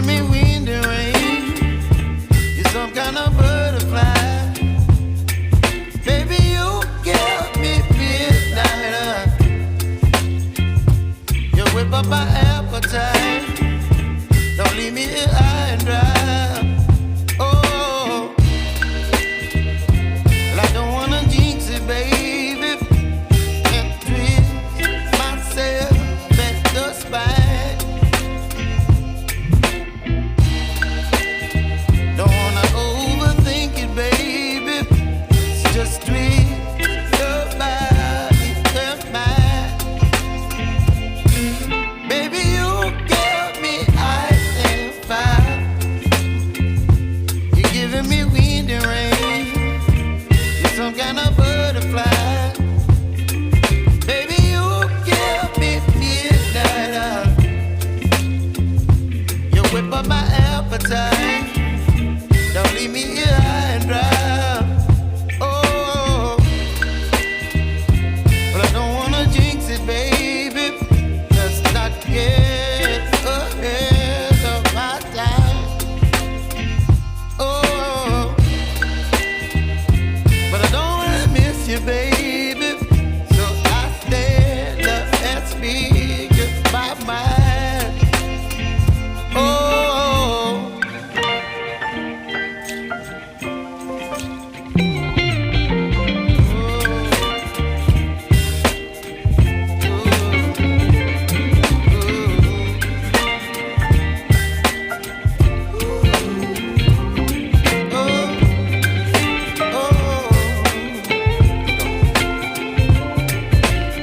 giving me wind and rain. You're some kind of butterfly. Baby, you give me midnight. You whip up my appetite. Don't leave me here high and dry. Oh, well, I don't wanna jinx it, baby, and twist myself at the spine. Don't wanna overthink it, baby. It's just twist your body and mine. Baby, you give me ice and fire. You're giving me wind and rain. You're some kind of butterfly. Baby, you give me midnight. You whip up my appetite. Don't leave me here high and dry. Oh, but I don't wanna jinx it, baby. Let's not get ahead of my time. Oh, but I don't wanna miss you, baby. So I stand up and speak my mind. Oh.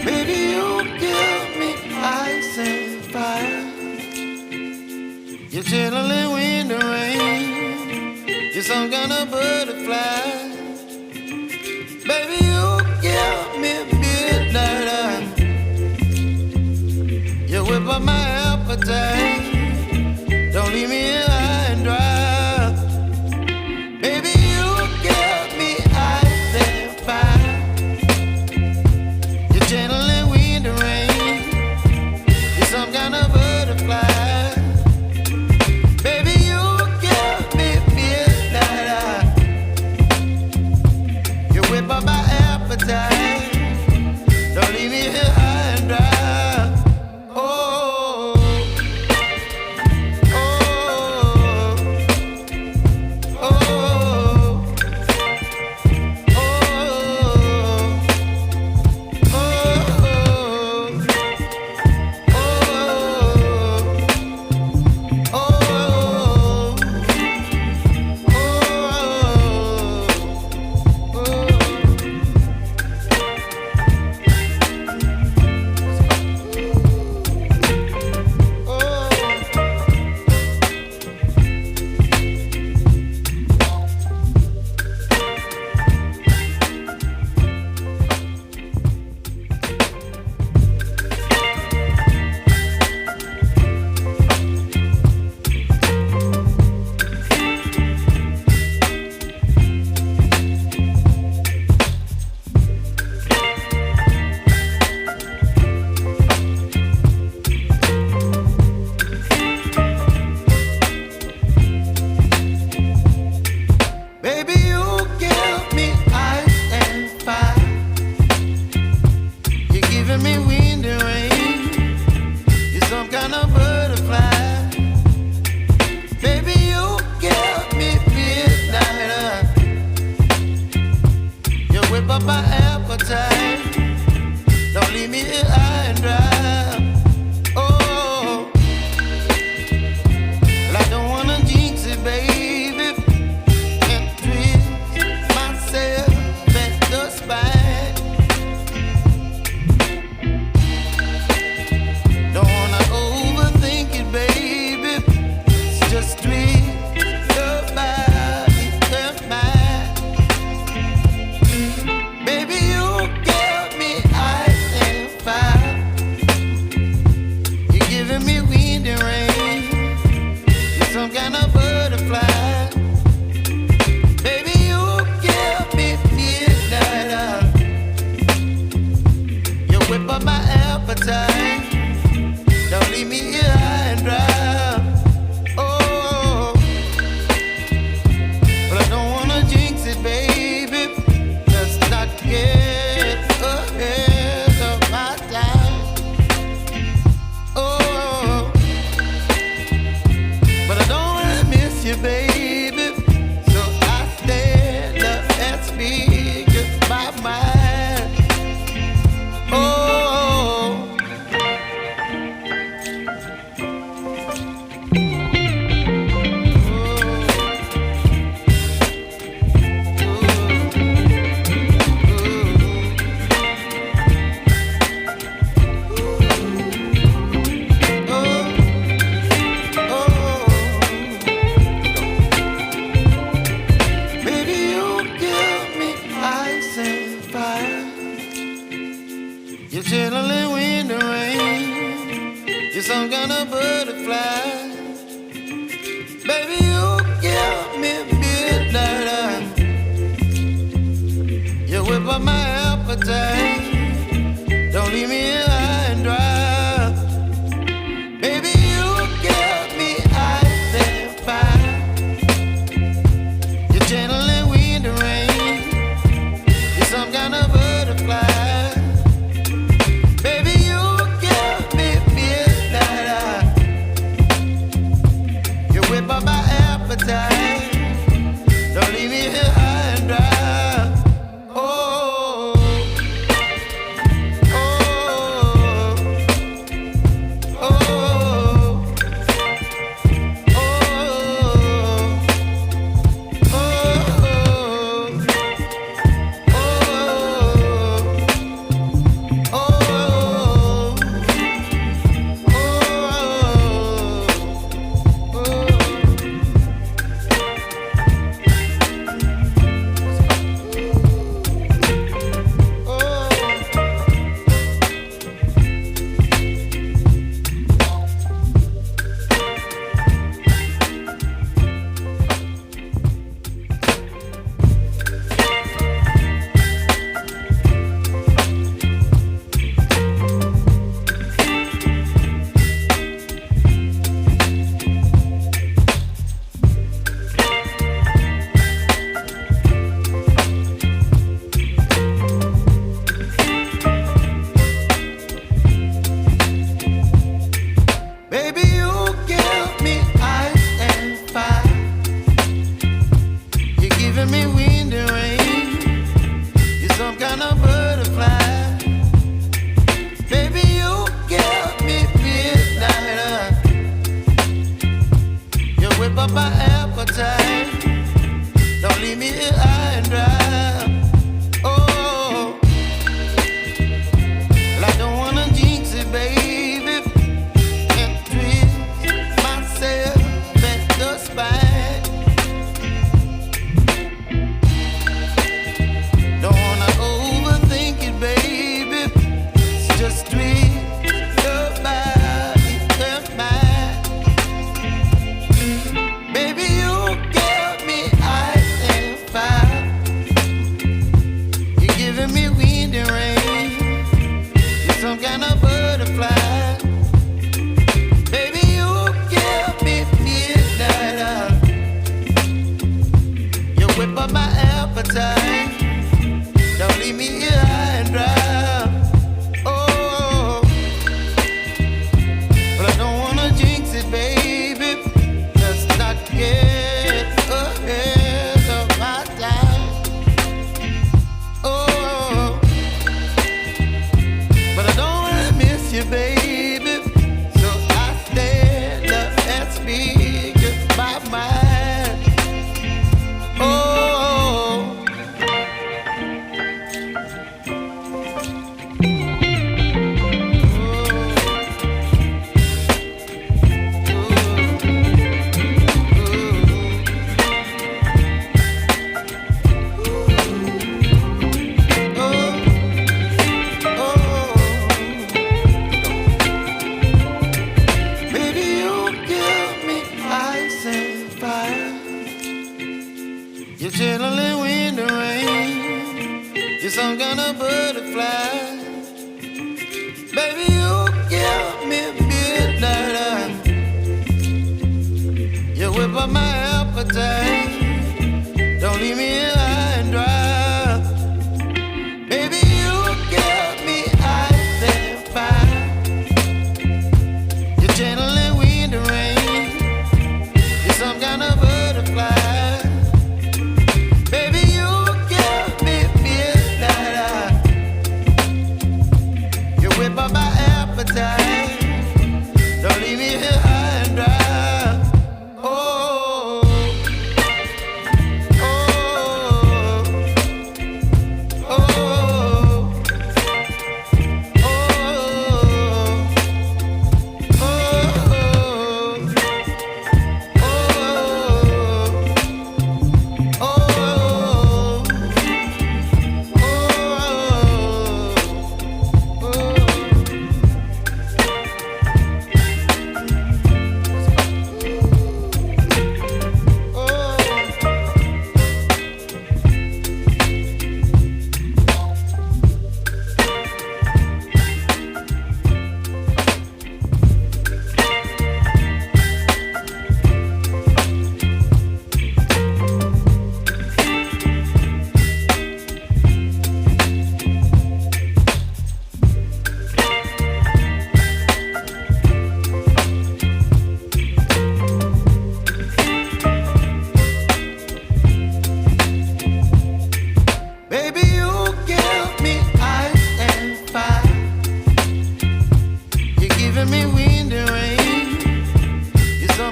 Baby, you give me ice and fire. You're chilling wind and rain. You're some kind of butterfly. Baby, you give me midnight. You whip up my appetite. Don't leave me here high and dry. Baby, you give me ice and fire. You're channeling wind and rain. You're some kind of butterfly. Baby, you give me midnight. You whip up my appetite. Don't leave me here high and dry. Oh. you, baby. So I stand up and speak my mind. Oh, you're chilling in the rain. You're some kind of butterfly. Baby, you give me midnight. You whip up my appetite. Don't leave me here high and dry. Baby, you give me ice and fire. You're channeling wind and rain. You're some kind of butterfly. Don't leave me here high and dry. Oh, oh, oh, oh, my appetite. Don't leave me here high and dry. Oh, well, I don't wanna jinx it, baby, and twist myself at the spine. Don't wanna overthink it, baby. It's just twist your body and mine. Baby, you give me ice and fire. You're giving me wind and rain. You're some kind of butterfly. Baby, you give me midnight. You whip up my appetite. Don't leave me here high and dry. Oh, but I don't wanna jinx it, baby. Let's not get ahead of my time. Oh, but I don't wanna miss you, baby. So I stand up and speak my mind. Oh. You're chilling in the rain. You're some kind of butterfly. Baby, you give me midnight. You whip up my appetite. Don't leave me here high and dry. Baby, you give me ice and fire. You're channeling wind and rain. You're some kind of butterfly.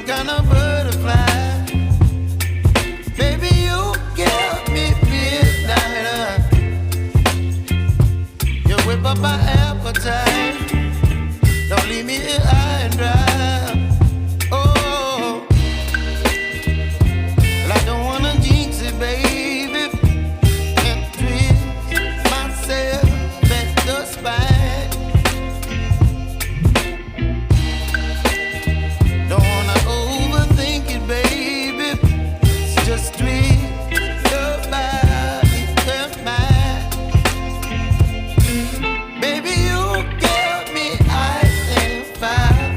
some kind of butterfly. Baby, you give me midnight. You whip up my appetite. Don't leave me here high and dry. Oh, well, I don't wanna jinx it, baby, and twist myself at the spine. Don't wanna overthink it, baby. It's just twist your body and mine. Baby, you give me ice and fire.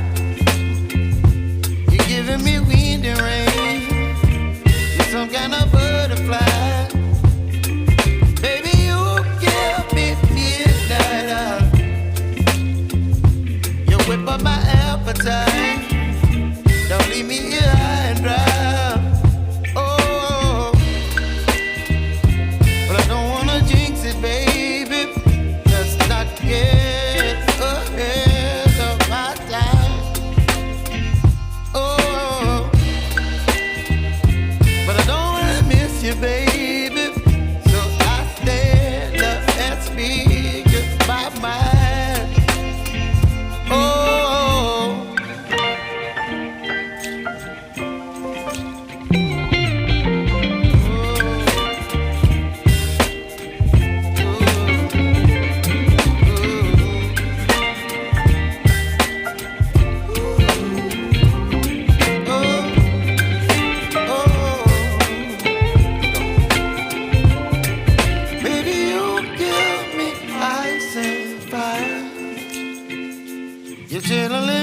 You're giving me wind and rain. You're some kind of butterfly. Baby, you give me midnight. You whip up my appetite. Don't leave me here high and dry. Oh, but I don't wanna jinx it, baby. Let's not get ahead of my time. Oh, but I don't wanna miss you, baby. So I stand up and speak my mind. Oh. You generally